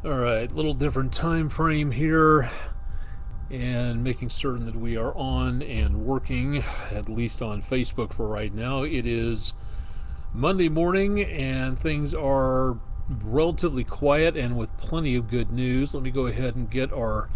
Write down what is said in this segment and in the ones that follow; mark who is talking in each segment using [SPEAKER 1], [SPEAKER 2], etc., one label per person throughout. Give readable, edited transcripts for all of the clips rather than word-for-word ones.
[SPEAKER 1] All right, little different time frame here, and making certain that we are on and working, at least on Facebook for right now. It is Monday morning, and things are relatively quiet and with plenty of good news. Let me go ahead and get our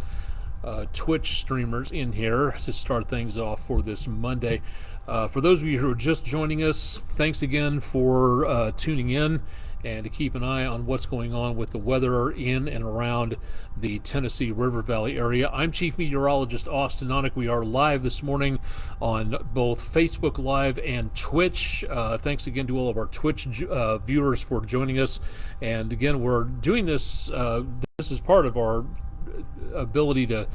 [SPEAKER 1] Twitch streamers in here to start things off for this Monday. For those of you who are just joining us, thanks again for tuning in and to keep an eye on what's going on with the weather in and around the Tennessee River Valley area. I'm Chief Meteorologist Austen Onek. We are live this morning on both Facebook Live and Twitch. Thanks again to all of our Twitch viewers for joining us. And again, we're doing this. This is part of our ability to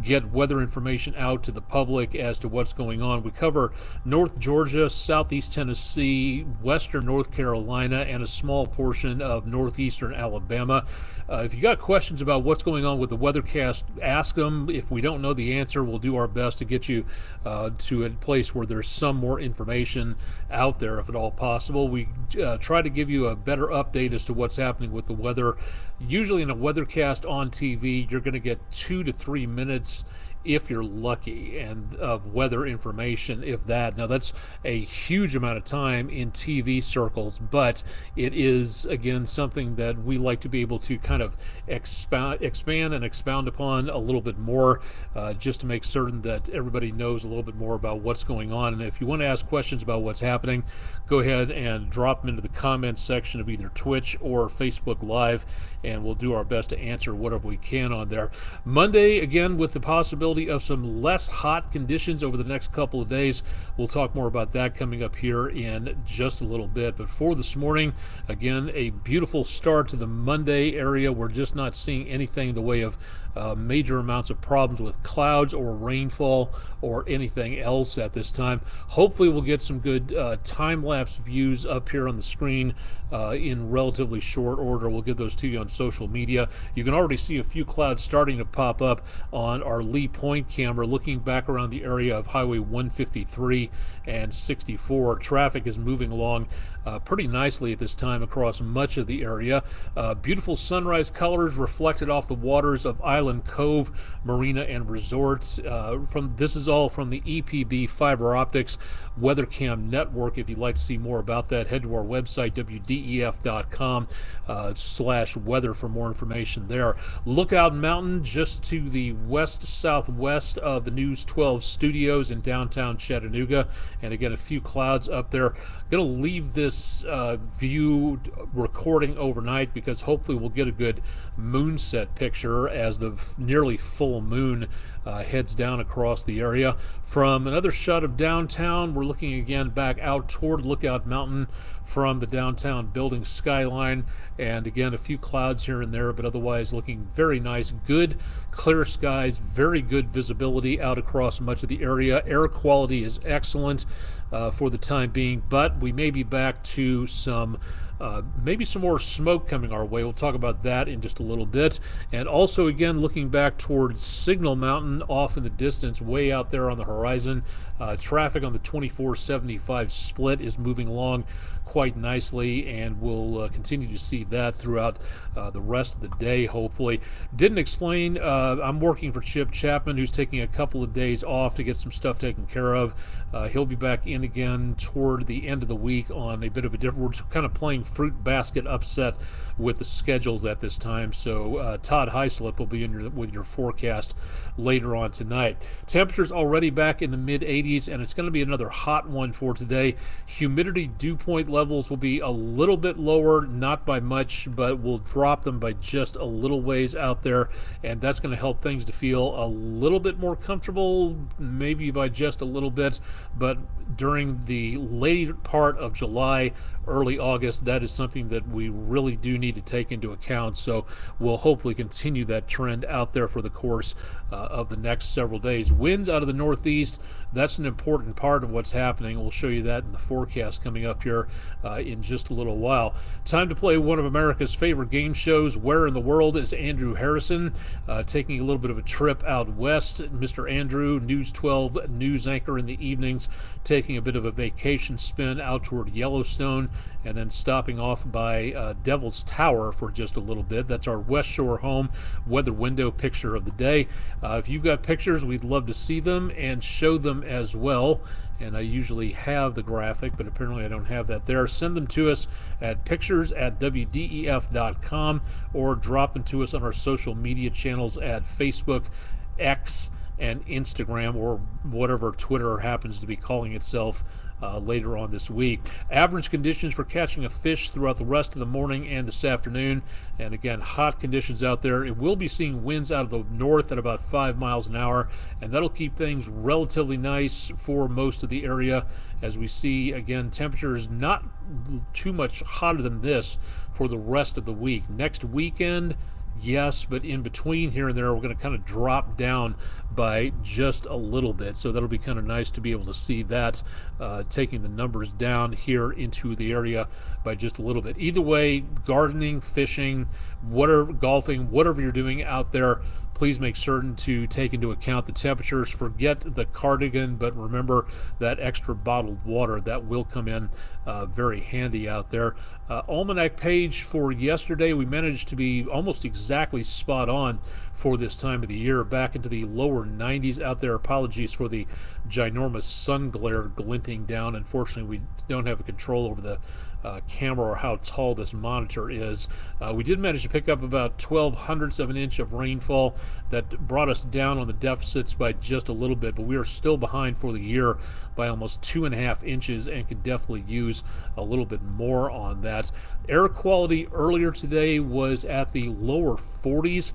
[SPEAKER 1] get weather information out to the public as to what's going on. We cover North Georgia, Southeast Tennessee, Western North Carolina, and a small portion of Northeastern Alabama. If you got questions about what's going on with the weathercast, ask them. If we don't know the answer, we'll do our best to get you to a place where there's some more information out there, if at all possible. We try to give you a better update as to what's happening with the weather. Usually in a weathercast on TV, you're going to get 2 to 3 minutes if you're lucky, and of weather information, if that. Now, that's a huge amount of time in TV circles, but it is, again, something that we like to be able to kind of expand and expound upon a little bit more, just to make certain that everybody knows a little bit more about what's going on. And if you want to ask questions about what's happening, go ahead and drop them into the comments section of either Twitch or Facebook Live, and we'll do our best to answer whatever we can on there. Monday, again, with the possibility of some less hot conditions over the next couple of days. We'll talk more about that coming up here in just a little bit. But for this morning, again, a beautiful start to the Monday area. We're just not seeing anything in the way of major amounts of problems with clouds or rainfall or anything else at this time. Hopefully we'll get some good time-lapse views up here on the screen in relatively short order. We'll get those to you on social media. You can already see a few clouds starting to pop up on our Lee Point camera looking back around the area of Highway 153 and 64. Traffic is moving along pretty nicely at this time across much of the area. Beautiful sunrise colors reflected off the waters of Island Cove Marina and Resorts. This is all from the EPB Fiber Optics WeatherCam Network. If you'd like to see more about that, head to our website, wdef.com/weather, for more information there. Lookout Mountain, just to the west-southwest of the News 12 studios in downtown Chattanooga. And again, a few clouds up there. Going to leave this view recording overnight because hopefully we'll get a good moonset picture as the nearly full moon heads down across the area. From another shot of downtown, we're looking again back out toward Lookout Mountain from the downtown building skyline, and again a few clouds here and there, but otherwise looking very nice. Good clear skies, very good visibility out across much of the area. Air quality is excellent for the time being, but we may be back to maybe some more smoke coming our way. We'll talk about that in just a little bit. And also, again, looking back towards Signal Mountain off in the distance, way out there on the horizon. Traffic on the 2475 split is moving along quite nicely, and we'll continue to see that throughout the rest of the day, hopefully. Didn't explain, I'm working for Chip Chapman, who's taking a couple of days off to get some stuff taken care of. He'll be back in again toward the end of the week on a bit of a different, we're kind of playing fruit basket upset with the schedules at this time. So Todd Heislip will be in with your forecast later on tonight. Temperatures already back in the mid-80s, and it's going to be another hot one for today. Humidity dew point levels will be a little bit lower, not by much, but we'll drop them by just a little ways out there, and that's going to help things to feel a little bit more comfortable, maybe by just a little bit. But during the late part of July, early August, that is something that we really do need to take into account. So we'll hopefully continue that trend out there for the course of the next several days. Winds out of the northeast, that's an important part of what's happening. We'll show you that in the forecast coming up here in just a little while. Time to play one of America's favorite game shows. Where in the World is Andrew Harrison? Taking a little bit of a trip out west. Mr. Andrew, News 12 news anchor in the evenings, taking a bit of a vacation spin out toward Yellowstone, and then stopping stopping off by Devil's Tower for just a little bit. That's our West Shore home weather window picture of the day. If you've got pictures, we'd love to see them and show them as well. And I usually have the graphic, but apparently I don't have that there. Send them to us at pictures@wdef.com or drop them to us on our social media channels at Facebook, X, and Instagram, or whatever Twitter happens to be calling itself later on this week. Average conditions for catching a fish throughout the rest of the morning and this afternoon. And again, hot conditions out there. It will be seeing winds out of the north at about 5 miles an hour, and that'll keep things relatively nice for most of the area as we see, again, temperatures not too much hotter than this for the rest of the week. Next weekend, yes, but in between here and there, we're going to kind of drop down by just a little bit. So that'll be kind of nice to be able to see that, taking the numbers down here into the area by just a little bit. Either way, gardening, fishing, whatever, golfing, whatever you're doing out there, please make certain to take into account the temperatures. Forget the cardigan, but remember that extra bottled water. That will come in very handy out there. Almanac page for yesterday, we managed to be almost exactly spot on for this time of the year, back into the lower 90s out there. Apologies for the ginormous sun glare glinting down. Unfortunately, we don't have a control over the camera or how tall this monitor is. We did manage to pick up about 0.12 of an inch of rainfall. That brought us down on the deficits by just a little bit, but we are still behind for the year by almost 2.5 inches and could definitely use a little bit more on that. Air quality earlier today was at the lower 40s.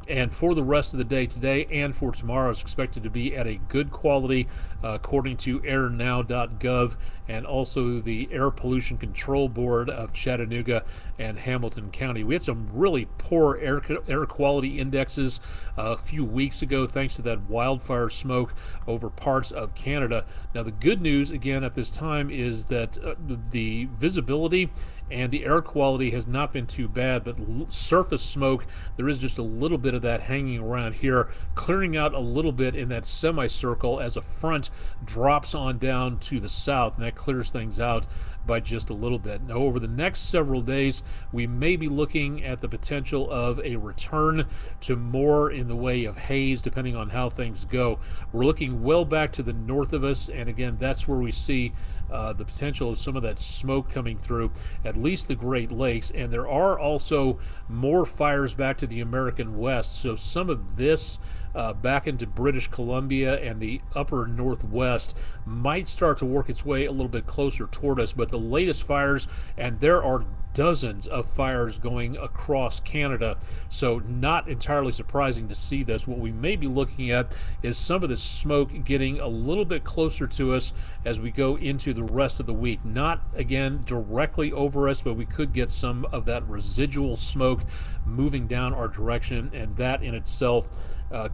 [SPEAKER 1] And for the rest of the day today and for tomorrow, it's expected to be at a good quality, according to airnow.gov and also the Air Pollution Control Board of Chattanooga and Hamilton County. We had some really poor air quality indexes a few weeks ago, thanks to that wildfire smoke over parts of Canada. Now, the good news, again, at this time is that the visibility and the air quality has not been too bad, but surface smoke, there is just a little bit of that hanging around here, clearing out a little bit in that semicircle as a front drops on down to the south, and that clears things out by just a little bit. Now, over the next several days, we may be looking at the potential of a return to more in the way of haze, depending on how things go. We're looking well back to the north of us, and again, that's where we see the potential of some of that smoke coming through at least the Great Lakes. And there are also more fires back to the American West, so some of this back into British Columbia and the upper northwest might start to work its way a little bit closer toward us. But the latest fires, and there are dozens of fires going across Canada, so not entirely surprising to see this. What we may be looking at is some of the smoke getting a little bit closer to us as we go into the rest of the week. Not, again, directly over us, but we could get some of that residual smoke moving down our direction, and that in itself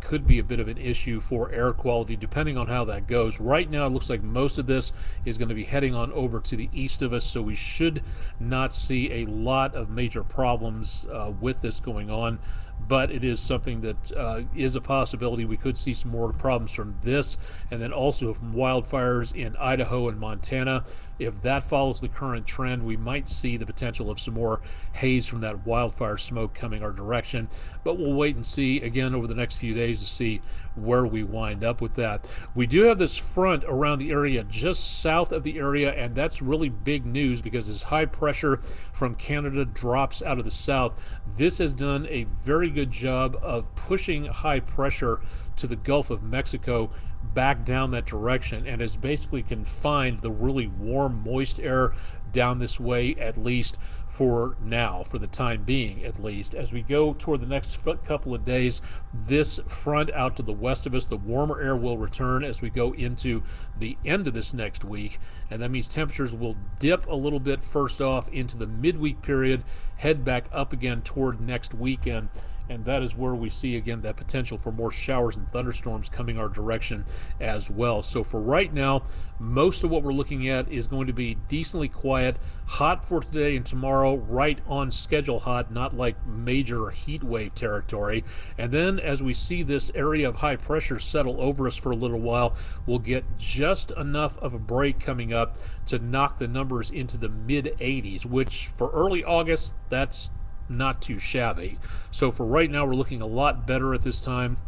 [SPEAKER 1] could be a bit of an issue for air quality, depending on how that goes. Right now, it looks like most of this is going to be heading on over to the east of us, so we should not see a lot of major problems with this going on. But it is something that is a possibility. We could see some more problems from this, and then also from wildfires in Idaho and Montana. If that follows the current trend, we might see the potential of some more haze from that wildfire smoke coming our direction. But we'll wait and see again over the next few days to see where we wind up with that. We do have this front around the area just south of the area, and that's really big news because as high pressure from Canada drops out of the south, this has done a very good job of pushing high pressure to the Gulf of Mexico back down that direction, and has basically confined the really warm, moist air down this way, at least for now, for the time being at least. As we go toward the next couple of days, this front out to the west of us, the warmer air will return as we go into the end of this next week, and that means temperatures will dip a little bit first off into the midweek period, head back up again toward next weekend, and that is where we see again that potential for more showers and thunderstorms coming our direction as well. So for right now, most of what we're looking at is going to be decently quiet, hot for today and tomorrow, right on schedule hot, not like major heat wave territory. And then as we see this area of high pressure settle over us for a little while, we'll get just enough of a break coming up to knock the numbers into the mid 80s, which for early August, that's not too shabby. So for right now, we're looking a lot better at this time,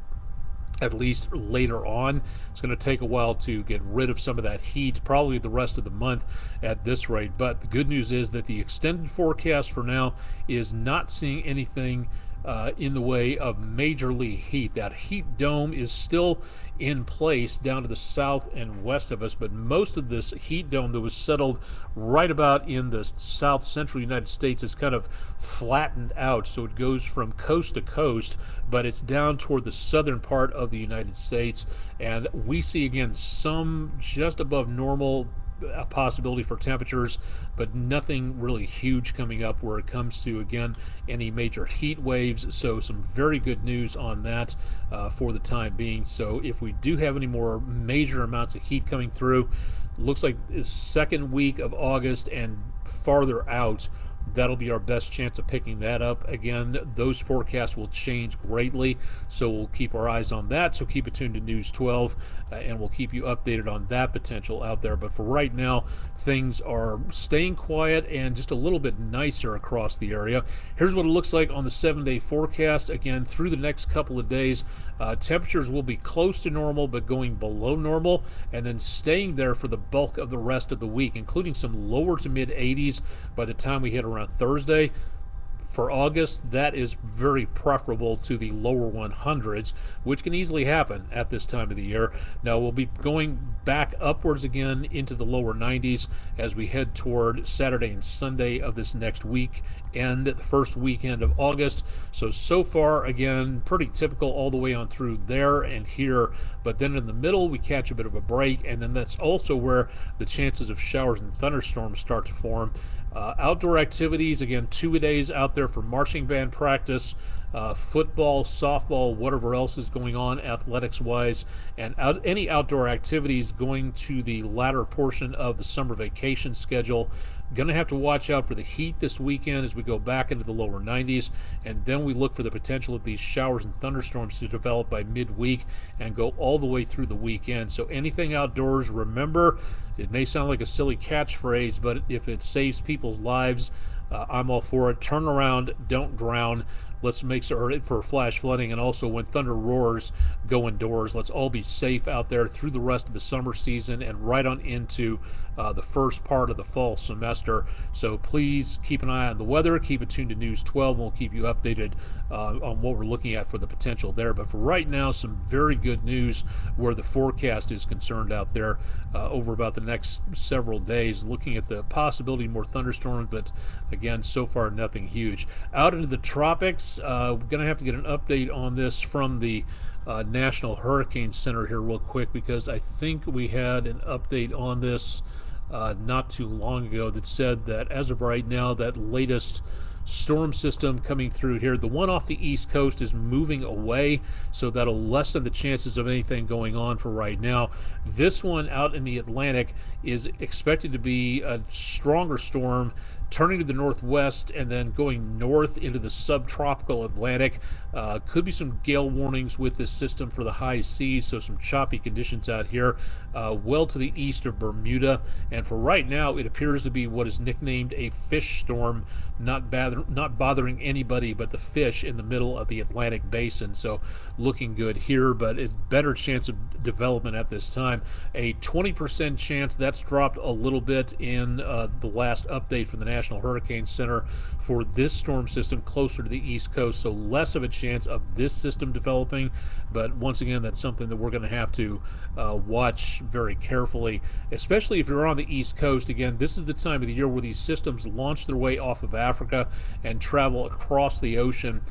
[SPEAKER 1] at least later on. It's going to take a while to get rid of some of that heat, probably the rest of the month at this rate. But the good news is that the extended forecast for now is not seeing anything in the way of majorly heat. That heat dome is still in place down to the south and west of us, but most of this heat dome that was settled right about in the south central United States is kind of flattened out, so it goes from coast to coast, but it's down toward the southern part of the United States, and we see again some just above normal a possibility for temperatures, but nothing really huge coming up where it comes to, again, any major heat waves. So some very good news on that for the time being. So if we do have any more major amounts of heat coming through, looks like the second week of August and farther out, that'll be our best chance of picking that up. Again, those forecasts will change greatly, so we'll keep our eyes on that. So keep it tuned to News 12, and we'll keep you updated on that potential out there. But for right now, things are staying quiet and just a little bit nicer across the area. Here's what it looks like on the 7-day forecast. Again, through the next couple of days, temperatures will be close to normal, but going below normal, and then staying there for the bulk of the rest of the week, including some lower to mid 80s by the time we hit around Thursday. For August, that is very preferable to the lower 100s, which can easily happen at this time of the year. Now, we'll be going back upwards again into the lower 90s as we head toward Saturday and Sunday of this next week and the first weekend of August. So far, again, pretty typical all the way on through there and here, but then in the middle, we catch a bit of a break, and then that's also where the chances of showers and thunderstorms start to form. Outdoor activities, again, 2-a-days out there for marching band practice, football, softball, whatever else is going on athletics-wise, and any outdoor activities going to the latter portion of the summer vacation schedule. Going to have to watch out for the heat this weekend as we go back into the lower 90s, and then we look for the potential of these showers and thunderstorms to develop by midweek and go all the way through the weekend. So anything outdoors, remember, it may sound like a silly catchphrase, but if it saves people's lives, I'm all for it. Turn around, don't drown. Let's make sure for flash flooding, and also when thunder roars, go indoors. Let's all be safe out there through the rest of the summer season and right on into the first part of the fall semester. So please keep an eye on the weather. Keep it tuned to News 12, and we'll keep you updated on what we're looking at for the potential there. But for right now, some very good news where the forecast is concerned out there over about the next several days, looking at the possibility of more thunderstorms, but again, so far nothing huge. Out into the tropics, we're going to have to get an update on this from the National Hurricane Center here real quick, because I think we had an update on this not too long ago that said that as of right now, that latest storm system coming through here, the one off the east coast, is moving away, so that'll lessen the chances of anything going on for right now. This one out in the Atlantic is expected to be a stronger storm, turning to the northwest and then going north into the subtropical Atlantic. Could be some gale warnings with this system for the high seas, so some choppy conditions out here well to the east of Bermuda. And for right now, it appears to be what is nicknamed a fish storm, not bothering anybody but the fish in the middle of the Atlantic basin. So looking good here, but it's better chance of development at this time. A 20% chance, that's dropped a little bit in the last update from the National Hurricane Center for this storm system closer to the east coast, so less of a chance of this system developing. But once again, that's something that we're going to have to watch very carefully, especially if you're on the east coast. Again, this is the time of the year where these systems launch their way off of Africa and travel across the ocean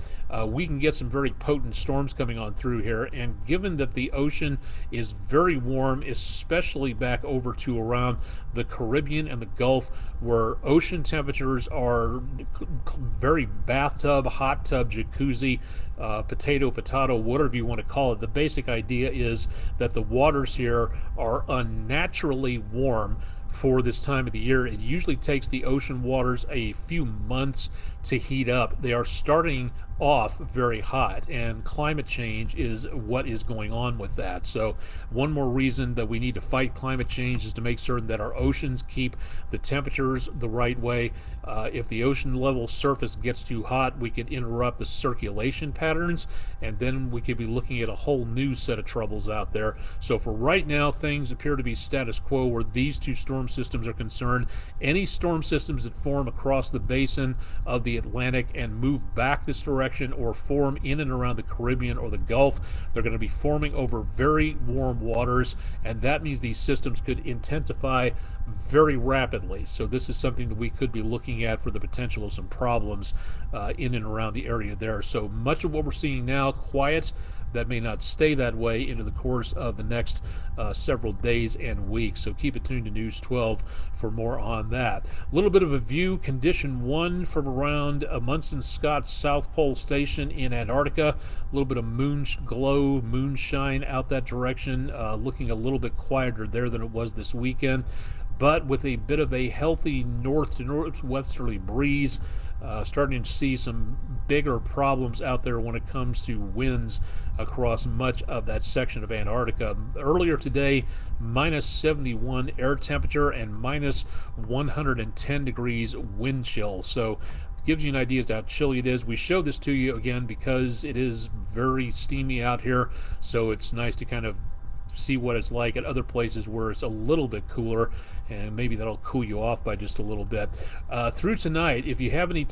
[SPEAKER 1] we can get some very potent storms coming on through here. And given that the ocean is very warm, especially back over to around the Caribbean and the Gulf, where ocean temperatures are very bathtub, hot tub, jacuzzi, potato, whatever you want to call it. The basic idea is that the waters here are unnaturally warm for this time of the year. It usually takes the ocean waters a few months to heat up. They are starting off very hot, and climate change is what is going on with that. So one more reason that we need to fight climate change is to make certain that our oceans keep the temperatures the right way. If the ocean level surface gets too hot, we could interrupt the circulation patterns, and then we could be looking at a whole new set of troubles out there. So for right now, things appear to be status quo where these two storm systems are concerned. Any storm systems that form across the basin of the Atlantic and move back this direction or form in and around the Caribbean or the Gulf, they're going to be forming over very warm waters, and that means these systems could intensify very rapidly. So this is something that we could be looking at for the potential of some problems in and around the area there. So much of what we're seeing now, quiet. That may not stay that way into the course of the next several days and weeks. So keep it tuned to News 12 for more on that. A little bit of a view, condition 1 from around Munson Scott South Pole Station in Antarctica. A little bit of moonshine out that direction, looking a little bit quieter there than it was this weekend, but with a bit of a healthy north to northwesterly breeze. Starting to see some bigger problems out there when it comes to winds across much of that section of Antarctica. Earlier today, minus 71 air temperature and minus 110 degrees wind chill. So gives you an idea as to how chilly it is. We show this to you again because it is very steamy out here, so it's nice to kind of see what it's like at other places where it's a little bit cooler, and maybe that'll cool you off by just a little bit. Through tonight, if you have any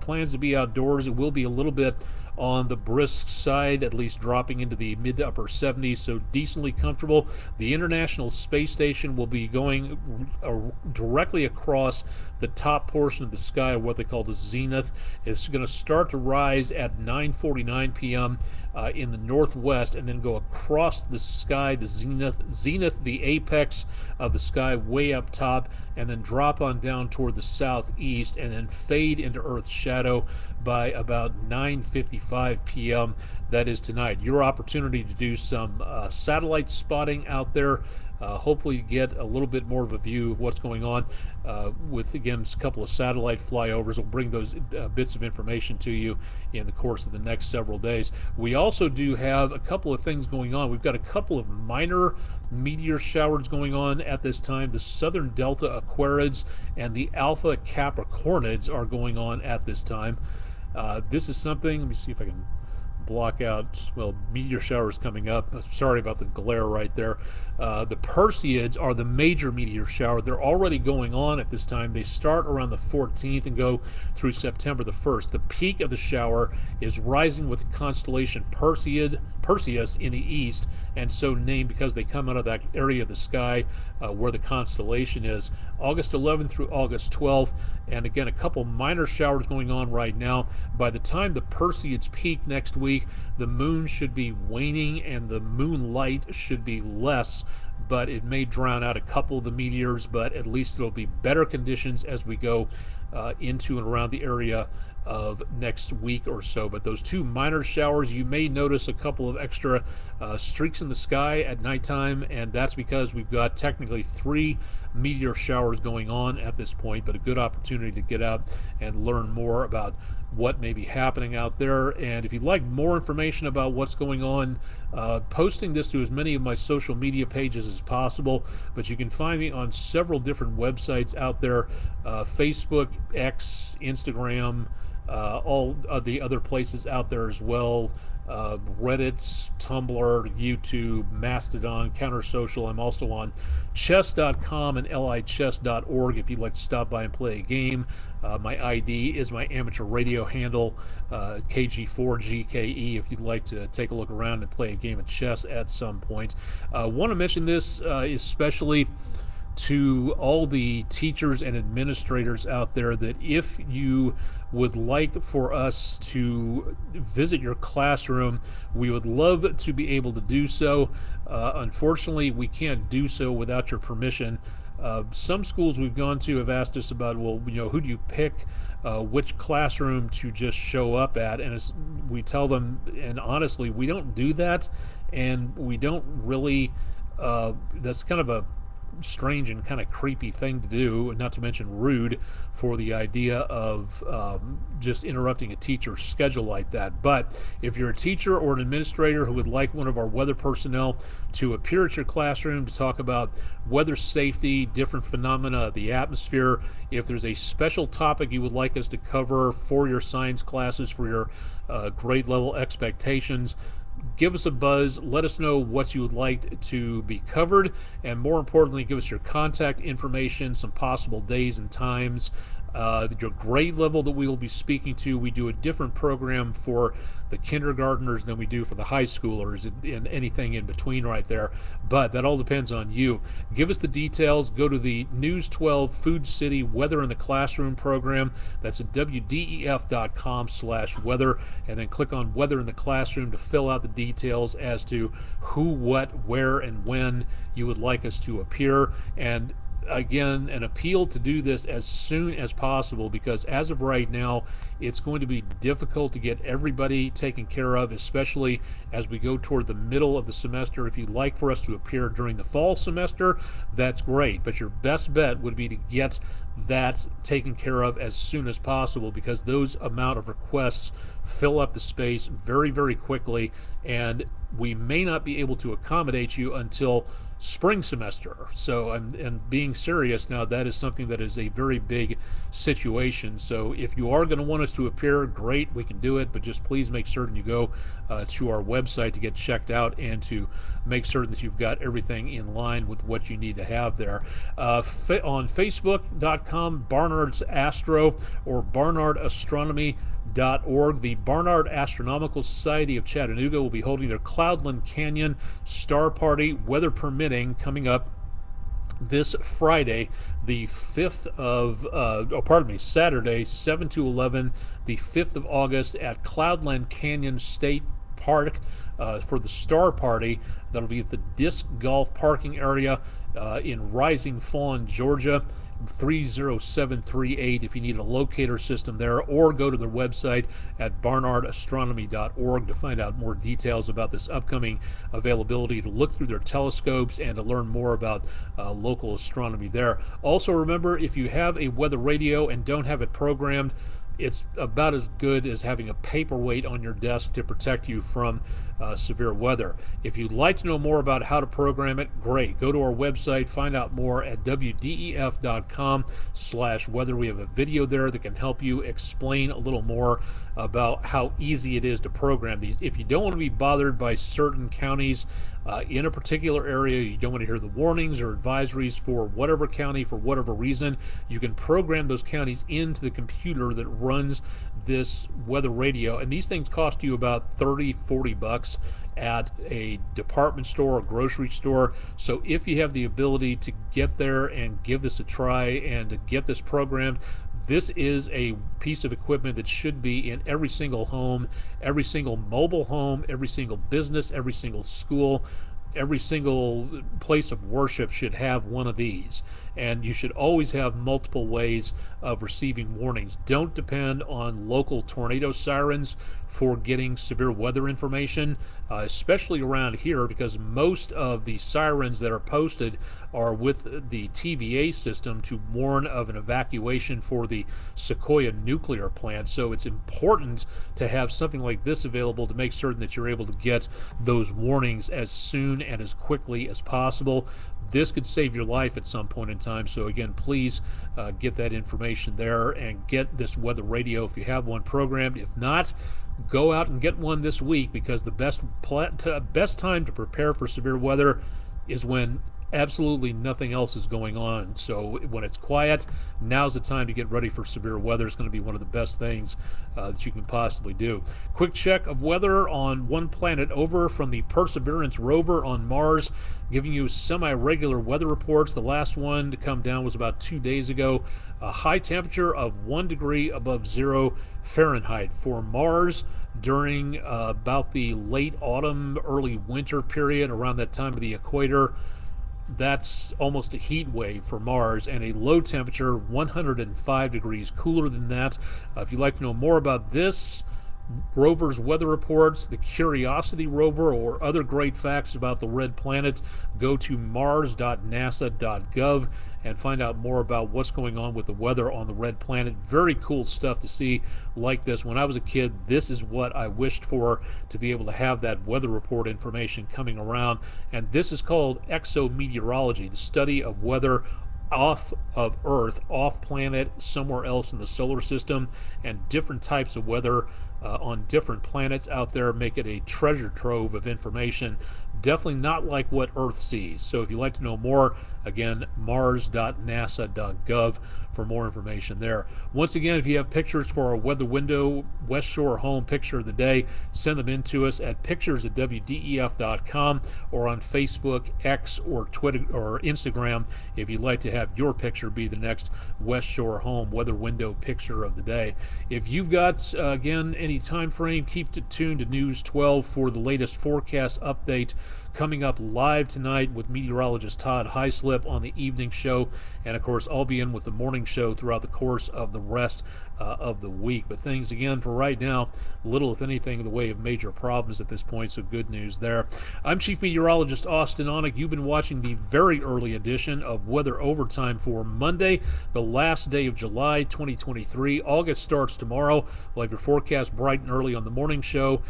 [SPEAKER 1] plans to be outdoors, it will be a little bit on the brisk side, at least dropping into the mid to upper 70s, so decently comfortable. The International Space Station will be going directly across the top portion of the sky, what they call the zenith. It's going to start to rise at 9:49 p.m. In the northwest, and then go across the sky, the zenith, the apex of the sky way up top, and then drop on down toward the southeast, and then fade into Earth's shadow by about 9:55 p.m. That is tonight. Your opportunity to do some satellite spotting out there. Hopefully you get a little bit more of a view of what's going on with, again, a couple of satellite flyovers. We'll bring those bits of information to you in the course of the next several days. We also do have a couple of things going on. We've got a couple of minor meteor showers going on at this time. The Southern Delta Aquarids and the Alpha Capricornids are going on at this time. This is something, let me see if I can block out, well, meteor showers coming up. Sorry about the glare right there. The Perseids are the major meteor shower. They're already going on at this time. They start around the 14th and go through September the 1st. The peak of the shower is rising with the constellation Perseus in the east, and so named because they come out of that area of the sky where the constellation is. August 11th through August 12th, and again, a couple minor showers going on right now. By the time the Perseids peak next week, the moon should be waning and the moonlight should be less, but it may drown out a couple of the meteors, but at least it'll be better conditions as we go into and around the area of next week or so. But those two minor showers, you may notice a couple of extra streaks in the sky at nighttime, and that's because we've got technically 3 meteor showers going on at this point, but a good opportunity to get out and learn more about what may be happening out there. And if you'd like more information about what's going on, posting this to as many of my social media pages as possible, but you can find me on several different websites out there, Facebook, X, Instagram, all of the other places out there as well. Reddit, Tumblr, YouTube, Mastodon, Counter Social. I'm also on chess.com and lichess.org if you'd like to stop by and play a game. My ID is my amateur radio handle, KG4GKE, if you'd like to take a look around and play a game of chess at some point. Want to mention this especially to all the teachers and administrators out there that if you would like for us to visit your classroom, we would love to be able to do so. Unfortunately, we can't do so without your permission. Some schools we've gone to have asked us about, well, who do you pick, which classroom to just show up at? And we tell them, and honestly, we don't do that, and we don't really. That's kind of a strange and kind of creepy thing to do, not to mention rude for the idea of just interrupting a teacher's schedule like that. But if you're a teacher or an administrator who would like one of our weather personnel to appear at your classroom to talk about weather safety, different phenomena of the atmosphere, if there's a special topic you would like us to cover for your science classes, for your grade level expectations, give us a buzz. Let us know what you would like to be covered, and more importantly, give us your contact information, some possible days and times, your grade level that we will be speaking to. We do a different program for the kindergartners than we do for the high schoolers, and anything in between right there, but that all depends on you. Give us the details. Go to the News 12 Food City Weather in the Classroom program. That's at wdef.com/weather, and then click on Weather in the Classroom to fill out the details as to who, what, where, and when you would like us to appear. And again, an appeal to do this as soon as possible, because as of right now, it's going to be difficult to get everybody taken care of, especially as we go toward the middle of the semester. If you'd like for us to appear during the fall semester, that's great, but your best bet would be to get that taken care of as soon as possible, because those amount of requests fill up the space very, very quickly, and we may not be able to accommodate you until spring semester. So and being serious now, that is something that is a very big situation. So if you are going to want us to appear, great, we can do it, but just please make certain you go to our website to get checked out and to make certain that you've got everything in line with what you need to have there. On Facebook.com, Barnard's Astro or Barnard Astronomy.org. The Barnard Astronomical Society of Chattanooga will be holding their Cloudland Canyon Star Party, weather permitting, coming up this Friday, the 5th of, Saturday, 7 to 11, the 5th of August at Cloudland Canyon State Park for the Star Party. That'll be at the Disc Golf Parking Area in Rising Fawn, Georgia. 30738 if you need a locator system there, or go to their website at barnardastronomy.org to find out more details about this upcoming availability, to look through their telescopes and to learn more about local astronomy there. Also remember, if you have a weather radio and don't have it programmed, it's about as good as having a paperweight on your desk to protect you from severe weather. If you'd like to know more about how to program it, great. Go to our website, find out more at wdef.com/weather. We have a video there that can help you explain a little more about how easy it is to program these. If you don't want to be bothered by certain counties in a particular area, you don't want to hear the warnings or advisories for whatever county for whatever reason, you can program those counties into the computer that runs this weather radio, and these things cost you about $30-40 at a department store or grocery store. So if you have the ability to get there and give this a try and to get this programmed, this is a piece of equipment that should be in every single home, every single mobile home, every single business, every single school. Every single place of worship should have one of these, and you should always have multiple ways of receiving warnings. Don't depend on local tornado sirens for getting severe weather information, especially around here, because most of the sirens that are posted are with the TVA system to warn of an evacuation for the Sequoia nuclear plant. So it's important to have something like this available to make certain that you're able to get those warnings as soon and as quickly as possible. This could save your life at some point in time. So again, please get that information there and get this weather radio if you have one programmed. If not, go out and get one this week, because the best time to prepare for severe weather is when absolutely nothing else is going on. So when it's quiet, now's the time to get ready for severe weather. It's going to be one of the best things that you can possibly do. Quick check of weather on one planet over from the Perseverance rover on Mars, giving you semi-regular weather reports. The last one to come down was about 2 days ago. A high temperature of 1 degree above 0 Fahrenheit for Mars during about the late autumn, early winter period, around that time of the equator. That's almost a heat wave for Mars, and a low temperature 105 degrees cooler than that. If you'd like to know more about this rover's weather reports, the Curiosity rover, or other great facts about the red planet, go to mars.nasa.gov and find out more about what's going on with the weather on the red planet. Very cool stuff to see like this. When I was a kid, this is what I wished for, to be able to have that weather report information coming around. And this is called exometeorology, the study of weather off of Earth, off planet, somewhere else in the solar system, and different types of weather on different planets out there make it a treasure trove of information. Definitely not like what Earth sees. So if you'd like to know more, again, mars.nasa.gov for more information there. Once again, if you have pictures for our Weather Window West Shore Home Picture of the Day, send them in to us at pictures@wdef.com or on Facebook, X, or Twitter or Instagram if you'd like to have your picture be the next West Shore Home Weather Window Picture of the Day. If you've got, again, any time frame, keep tuned to News 12 for the latest forecast update coming up live tonight with meteorologist Todd Heislip on the evening show. And of course, I'll be in with the morning show throughout the course of the rest of the week. But things, again, for right now, little, if anything, in the way of major problems at this point, so good news there. I'm Chief Meteorologist Austen Onek. You've been watching the very early edition of Weather Overtime for Monday, the last day of July 2023. August starts tomorrow. We'll have your forecast bright and early on the morning show.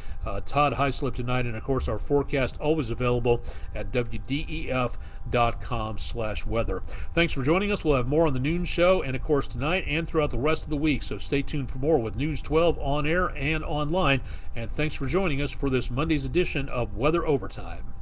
[SPEAKER 1] Todd Heislip tonight, and of course, our forecast always available at wdef.com/weather. Thanks for joining us. We'll have more on the noon show, and of course tonight and throughout the rest of the week. So stay tuned for more with News 12 on air and online. And thanks for joining us for this Monday's edition of Weather Overtime.